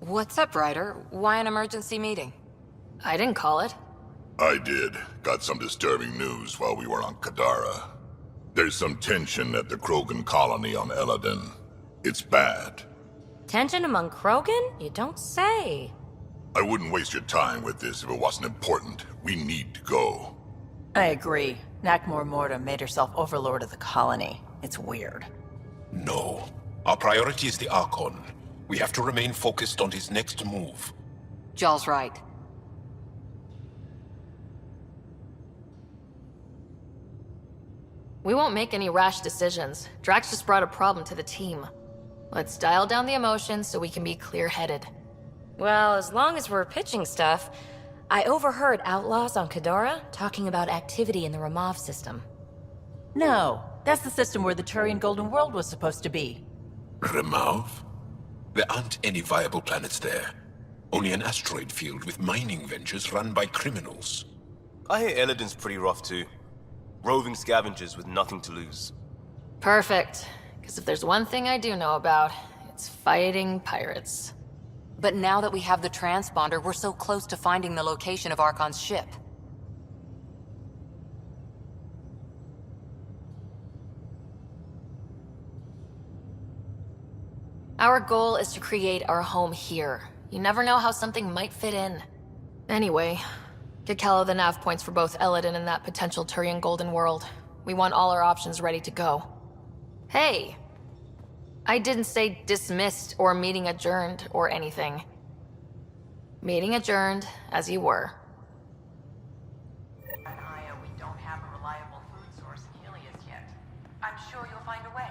What's up, Ryder? Why an emergency meeting? I didn't call it. I did. Got some disturbing news while we were on Kadara. There's some tension at the Krogan colony on Eladin. It's bad. Tension among Krogan? You don't say. I wouldn't waste your time with this if it wasn't important. We need to go. I agree. Nakmor Morta made herself overlord of the colony. It's weird. No. Our priority is the Archon. We have to remain focused on his next move. Jall's right. We won't make any rash decisions. Drax just brought a problem to the team. Let's dial down the emotions so we can be clear-headed. Well, as long as we're pitching stuff, I overheard outlaws on Kadara talking about activity in the Ramov system. No, that's the system where the Turian Golden World was supposed to be. Remav? There aren't any viable planets there. Only an asteroid field with mining ventures run by criminals. I hear Eladin's pretty rough too. Roving scavengers with nothing to lose. Perfect. Because if there's one thing I do know about, it's fighting pirates. But now that we have the transponder, we're so close to finding the location of Archon's ship. Our goal is to create our home here. You never know how something might fit in. Anyway, get Callow the nav points for both Eladin and that potential Turian Golden World. We want all our options ready to go. Hey! I didn't say dismissed or meeting adjourned or anything. Meeting adjourned, as you were. On Aya, we don't have a reliable food source in Helios yet. I'm sure you'll find a way.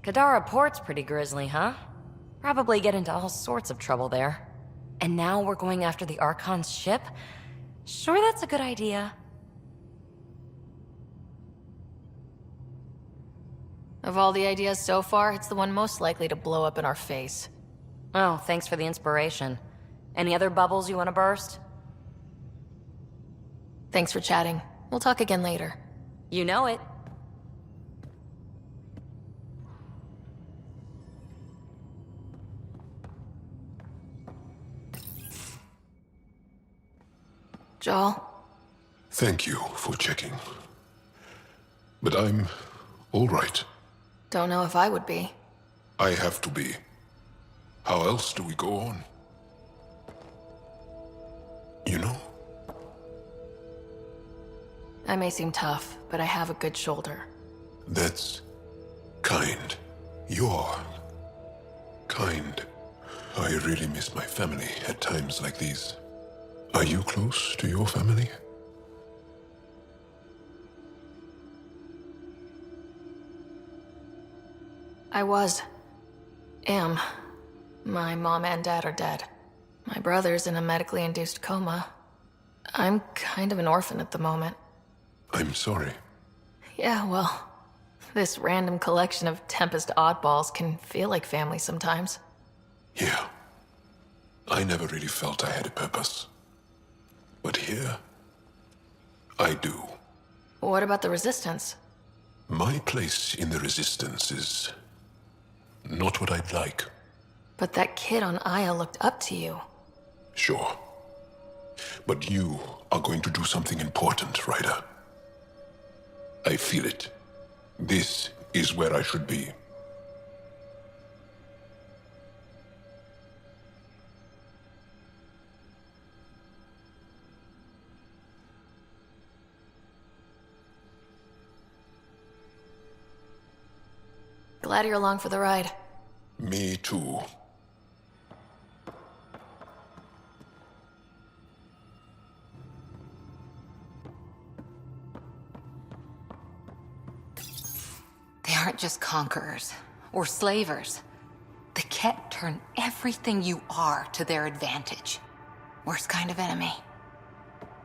Kadara Port's pretty grisly, huh? Probably get into all sorts of trouble there. And now we're going after the Archon's ship? Sure that's a good idea. Of all the ideas so far, it's the one most likely to blow up in our face. Oh, thanks for the inspiration. Any other bubbles you want to burst? Thanks for chatting. We'll talk again later. You know it. Jal? Thank you for checking. But I'm all right. Don't know if I would be. I have to be. How else do we go on? You know? I may seem tough, but I have a good shoulder. That's kind. You're kind. I really miss my family at times like these. Are you close to your family? I am. My mom and dad are dead. My brother's in a medically induced coma. I'm kind of an orphan at the moment. I'm sorry. Yeah, well, this random collection of Tempest oddballs can feel like family sometimes. Yeah. I never really felt I had a purpose. But here, I do. What about the Resistance? My place in the Resistance is not what I'd like. But that kid on Aya looked up to you. Sure. But you are going to do something important, Ryder. I feel it. This is where I should be. Glad you're along for the ride. Me too. They aren't just conquerors or slavers. The Ket turn everything you are to their advantage. Worst kind of enemy.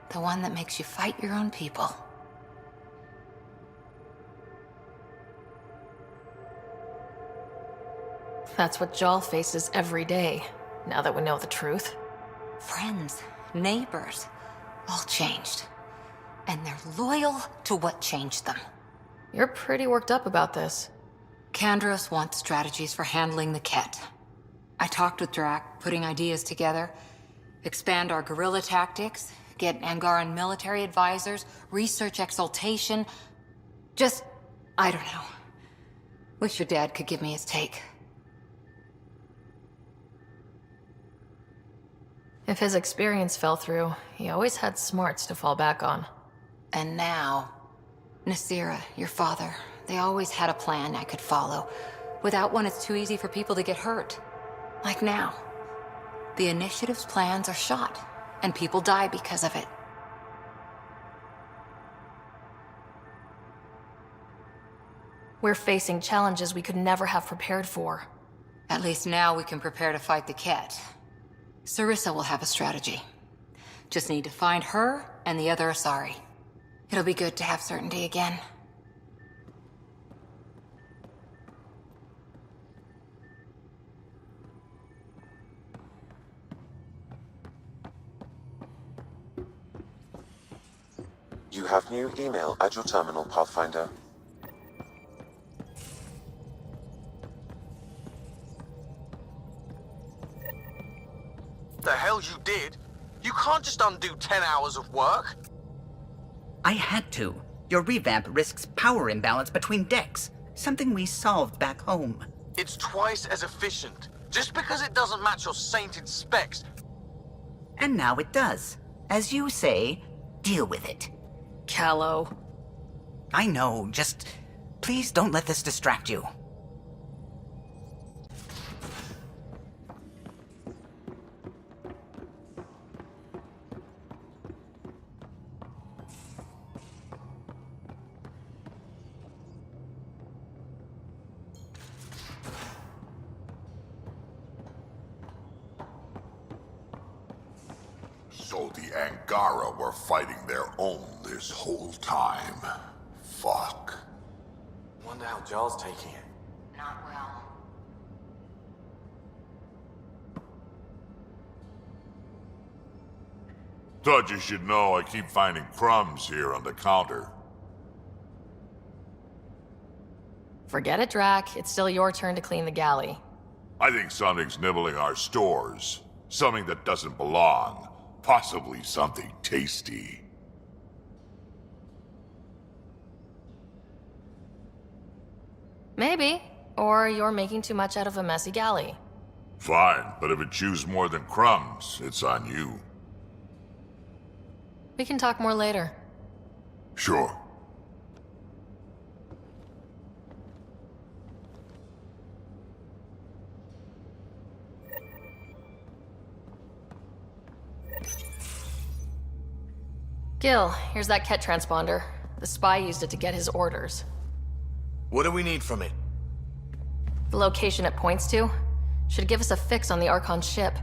The one that makes you fight your own people. That's what Jal faces every day, now that we know the truth. Friends, neighbors, all changed. And they're loyal to what changed them. You're pretty worked up about this. Kandros wants strategies for handling the Ket. I talked with Drac, putting ideas together. Expand our guerrilla tactics, get Angaran military advisors, research exaltation. Just, I don't know. Wish your dad could give me his take. If his experience fell through, he always had smarts to fall back on. And now, Nasira, your father, they always had a plan I could follow. Without one, it's too easy for people to get hurt. Like now. The Initiative's plans are shot, and people die because of it. We're facing challenges we could never have prepared for. At least now we can prepare to fight the Ket. Sarissa will have a strategy. Just need to find her and the other Asari. It'll be good to have certainty again. You have new email at your terminal, Pathfinder. The hell you did? You can't just undo 10 hours of work. I had to. Your revamp risks power imbalance between decks, something we solved back home. It's twice as efficient. Just because it doesn't match your sainted specs. And now it does. As you say, deal with it. Callow. I know, just please don't let this distract you. So the Angara were fighting their own this whole time. Fuck. Wonder how Jarl's taking it. Not well. Thought you should know I keep finding crumbs here on the counter. Forget it, Drac. It's still your turn to clean the galley. I think something's nibbling our stores. Something that doesn't belong. Possibly something tasty. Maybe. Or you're making too much out of a messy galley. Fine, but if it chews more than crumbs, it's on you. We can talk more later. Sure. Gil, here's that Ket transponder. The spy used it to get his orders. What do we need from it? The location it points to should give us a fix on the Archon ship.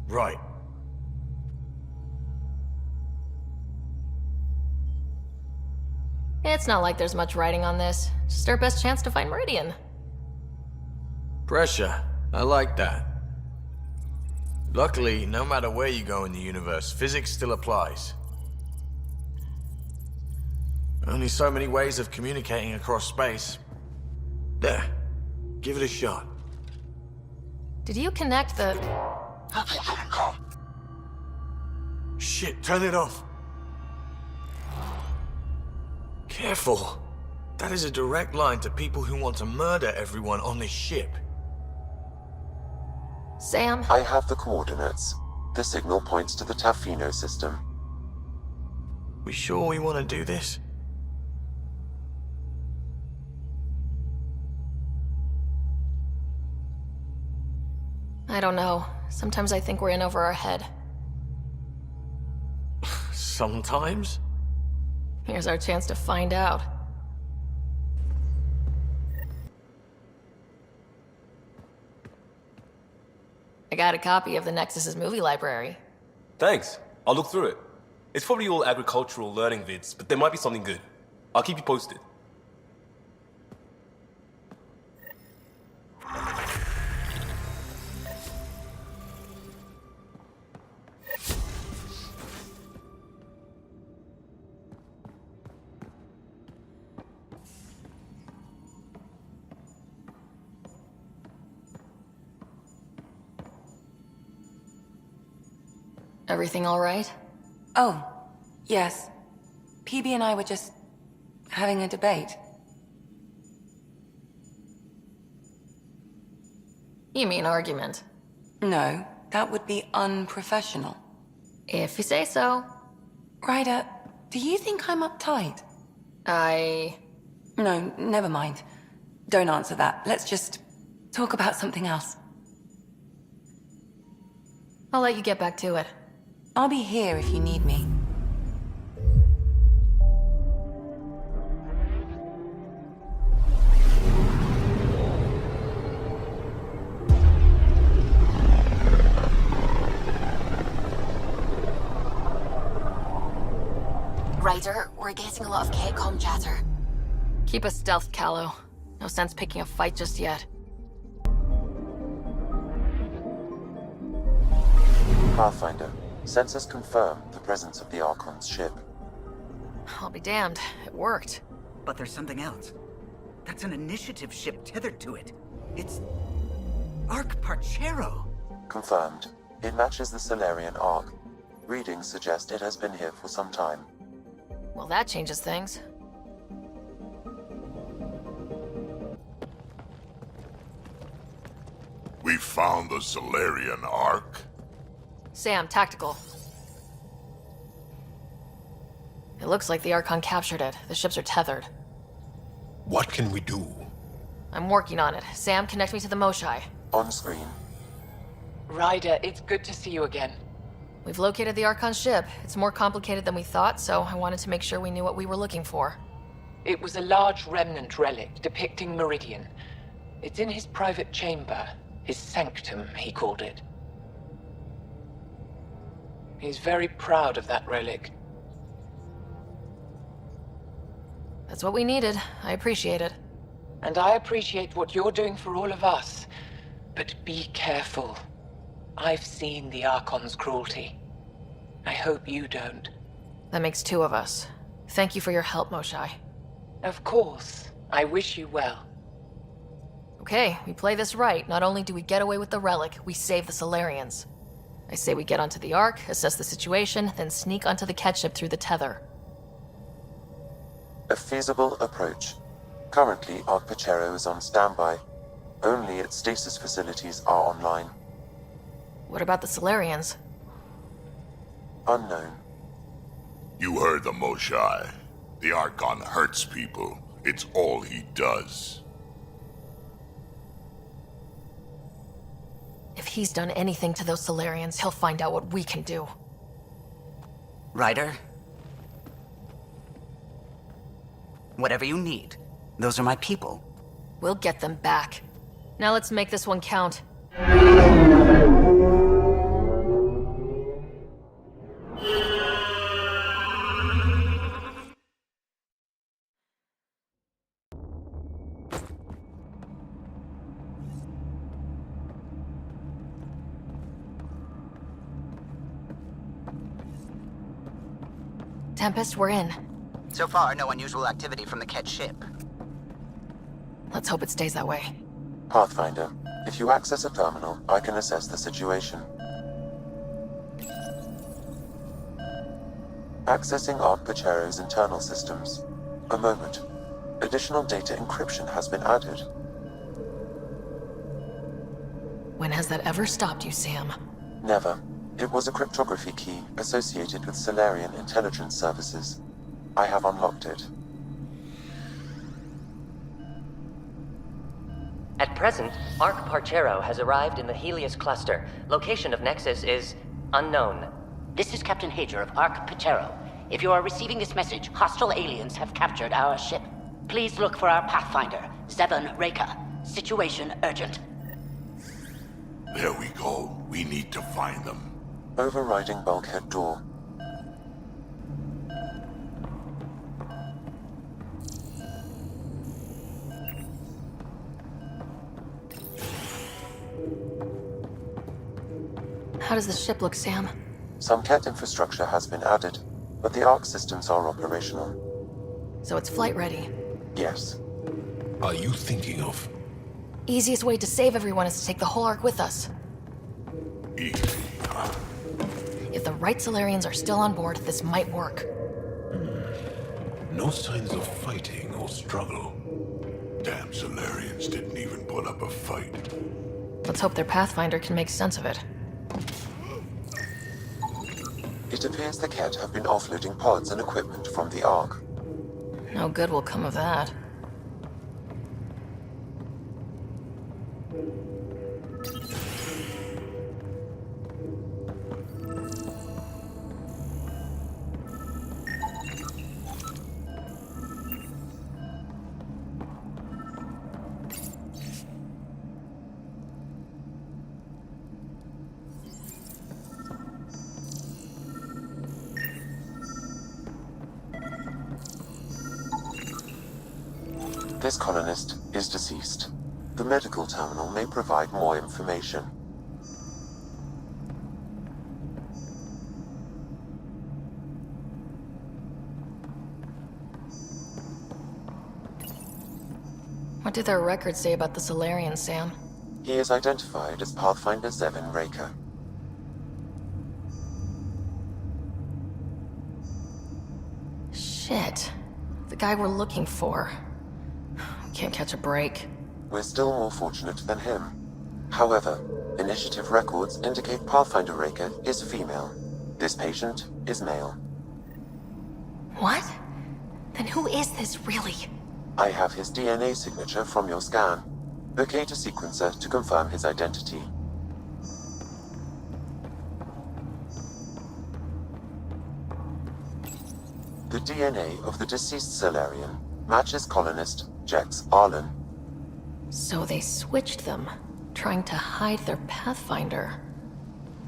Right. It's not like there's much writing on this. Just our best chance to find Meridian. Pressure. I like that. Luckily, no matter where you go in the universe, physics still applies. Only so many ways of communicating across space. There. Give it a shot. Did you connect the... Shit, turn it off. Careful. That is a direct line to people who want to murder everyone on this ship. Sam? I have the coordinates. The signal points to the Tafino system. We sure we want to do this? I don't know. Sometimes I think we're in over our head. Sometimes? Here's our chance to find out. I got a copy of the Nexus's movie library. Thanks. I'll look through it. It's probably all agricultural learning vids, but there might be something good. I'll keep you posted. Everything all right? Oh, yes. PB and I were just having a debate. You mean argument? No, that would be unprofessional. If you say so. Ryder, do you think I'm uptight? No, never mind. Don't answer that. Let's just talk about something else. I'll let you get back to it. I'll be here if you need me. Ryder, we're getting a lot of K-com chatter. Keep us stealthed, Callow. No sense picking a fight just yet. Pathfinder, sensors confirm the presence of the Archon's ship. I'll be damned. It worked. But there's something else. That's an initiative ship tethered to it. It's Ark Parchero. Confirmed. It matches the Salarian Ark. Readings suggest it has been here for some time. Well, that changes things. We found the Salarian Ark. Sam, tactical. It looks like the Archon captured it. The ships are tethered. What can we do? I'm working on it. Sam, connect me to the Moshai. On screen. Ryder, it's good to see you again. We've located the Archon ship. It's more complicated than we thought, so I wanted to make sure we knew what we were looking for. It was a large remnant relic depicting Meridian. It's in his private chamber. His sanctum, he called it. He's very proud of that relic. That's what we needed. I appreciate it. And I appreciate what you're doing for all of us. But be careful. I've seen the Archon's cruelty. I hope you don't. That makes two of us. Thank you for your help, Moshai. Of course. I wish you well. Okay, we play this right. Not only do we get away with the relic, we save the Salarians. I say we get onto the Ark, assess the situation, then sneak onto the catship through the tether. A feasible approach. Currently, Ark Parchero is on standby. Only its stasis facilities are online. What about the Salarians? Unknown. You heard the Moshai. The Archon hurts people. It's all he does. If he's done anything to those Salarians, he'll find out what we can do. Ryder? Whatever you need. Those are my people. We'll get them back. Now let's make this one count. Tempest, we're in. So far, no unusual activity from the Ket ship. Let's hope it stays that way. Pathfinder, if you access a terminal, I can assess the situation. Accessing Ark Parchero's internal systems. A moment. Additional data encryption has been added. When has that ever stopped you, Sam? Never. It was a cryptography key associated with Salarian intelligence services. I have unlocked it. At present, Ark Parchero has arrived in the Helios cluster. Location of Nexus is unknown. This is Captain Hager of Ark Parchero. If you are receiving this message, hostile aliens have captured our ship. Please look for our Pathfinder, Zevon Reka. Situation urgent. There we go. We need to find them. Overriding bulkhead door. How does the ship look, Sam? Some Ket infrastructure has been added, but the Ark systems are operational. So it's flight ready. Yes. Are you thinking of? Easiest way to save everyone is to take the whole Ark with us. Easy, huh? If the right Salarians are still on board, this might work. No signs of fighting or struggle. Damn Salarians didn't even put up a fight. Let's hope their Pathfinder can make sense of it. It appears the Ket have been offloading pods and equipment from the Ark. No good will come of that. This colonist is deceased. The medical terminal may provide more information. What do their records say about the Salarians, Sam? He is identified as Pathfinder Zevin Raker. Shit. The guy we're looking for. We can't catch a break. We're still more fortunate than him. However, initiative records indicate Pathfinder Raker is female. This patient is male. What? Then who is this, really? I have his DNA signature from your scan. Locate a sequencer to confirm his identity. The DNA of the deceased Salarian matches colonist Jex Arlen. So they switched them, trying to hide their Pathfinder.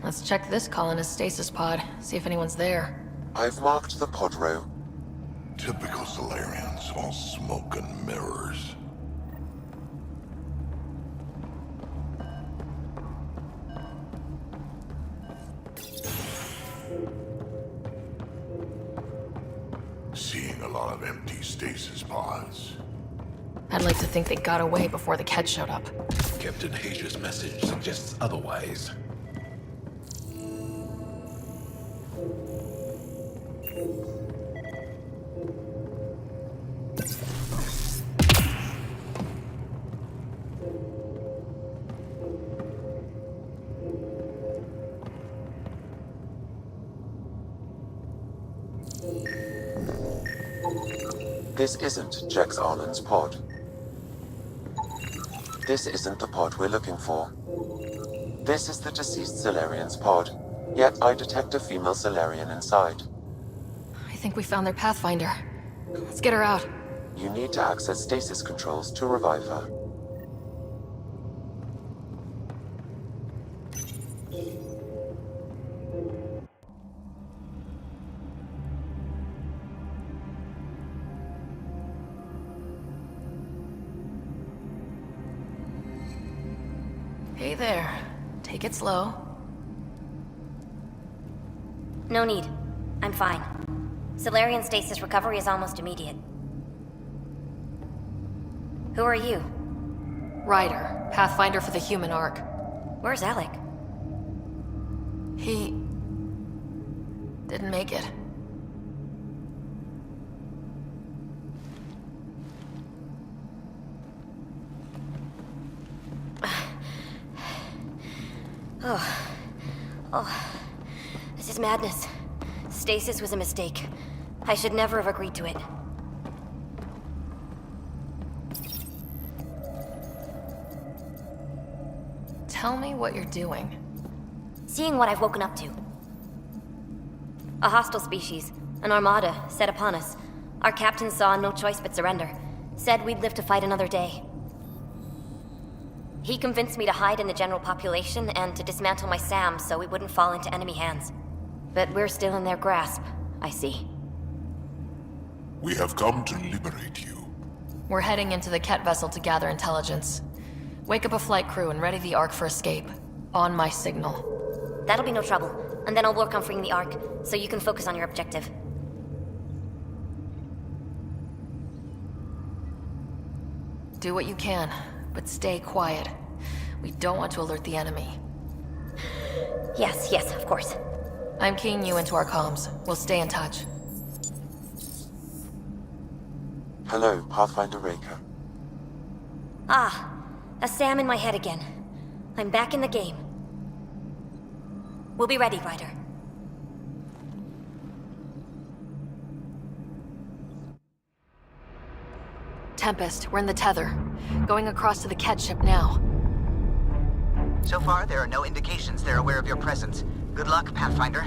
Let's check this colonist stasis pod, see if anyone's there. I've marked the pod row. Typical Salarians, all smoke and mirrors. Seeing a lot of empty stasis pods. I'd like to think they got away before the Ket showed up. Captain Hager's message suggests otherwise. This isn't Jex Arlen's pod. This isn't the pod we're looking for. This is the deceased Salarian's pod, yet I detect a female Salarian inside. I think we found their Pathfinder. Let's get her out. You need to access stasis controls to revive her. Hey there. Take it slow. No need. I'm fine. Salarian stasis recovery is almost immediate. Who are you? Ryder, Pathfinder for the human Ark. Where's Alec? He... didn't make it. Oh, this is madness. Stasis was a mistake. I should never have agreed to it. Tell me what you're doing. Seeing what I've woken up to. A hostile species, an armada, set upon us. Our captain saw no choice but surrender. Said we'd live to fight another day. He convinced me to hide in the general population and to dismantle my SAM so we wouldn't fall into enemy hands. But we're still in their grasp, I see. We have come to liberate you. We're heading into the Ket vessel to gather intelligence. Wake up a flight crew and ready the Ark for escape. On my signal. That'll be no trouble, and then I'll work on freeing the Ark, so you can focus on your objective. Do what you can, but stay quiet. We don't want to alert the enemy. Yes, of course. I'm keying you into our comms. We'll stay in touch. Hello, Pathfinder Raker. Ah, a Sam in my head again. I'm back in the game. We'll be ready, Ryder. Tempest, we're in the tether. Going across to the Ket ship now. So far, there are no indications they're aware of your presence. Good luck, Pathfinder.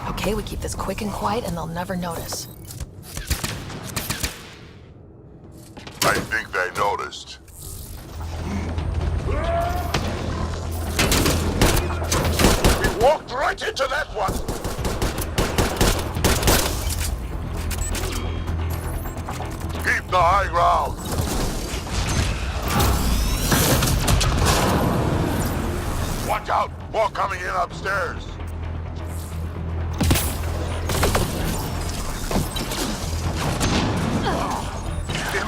Okay, we keep this quick and quiet and they'll never notice. I think they noticed. We walked right into that one! Keep the high ground! Watch out! More coming in upstairs!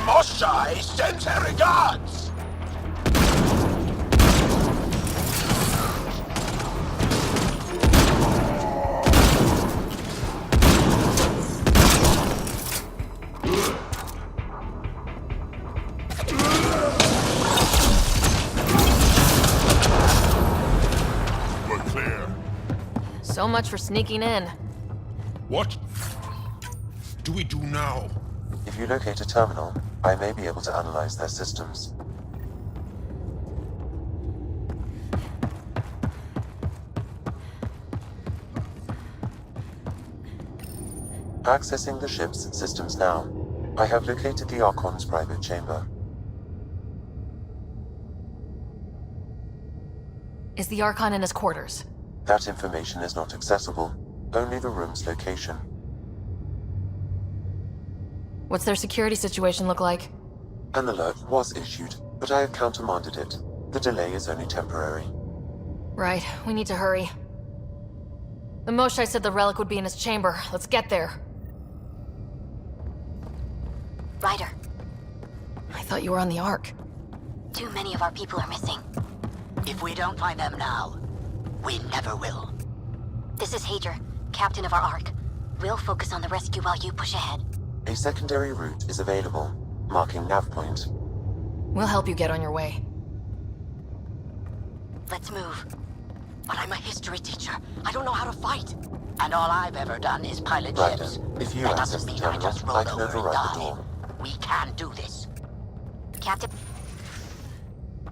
Moshai sends her regards! We're clear. So much for sneaking in. What do we do now? If you locate a terminal, I may be able to analyze their systems. Accessing the ship's systems now. I have located the Archon's private chamber. Is the Archon in his quarters? That information is not accessible. Only the room's location. What's their security situation look like? An alert was issued, but I have countermanded it. The delay is only temporary. Right, we need to hurry. The Moshai said the relic would be in his chamber. Let's get there. Ryder, I thought you were on the Ark. too many of our people are missing. If we don't find them now, we never will. This is Hager, captain of our Ark. We'll focus on the rescue while you push ahead. A secondary route is available, marking nav point. We'll help you get on your way. Let's move. But I'm a history teacher. I don't know how to fight. And all I've ever done is pilot Ryder, ships. if you That access doesn't the mean I terminal, just I roll can over and override the die. door. We can do this. Captain,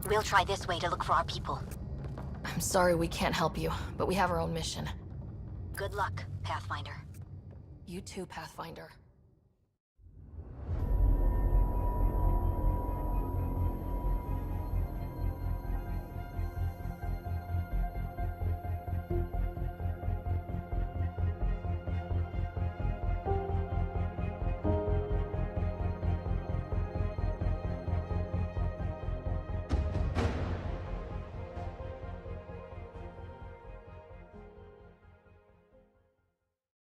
we'll try this way to look for our people. I'm sorry we can't help you, but we have our own mission. Good luck, Pathfinder. You too, Pathfinder.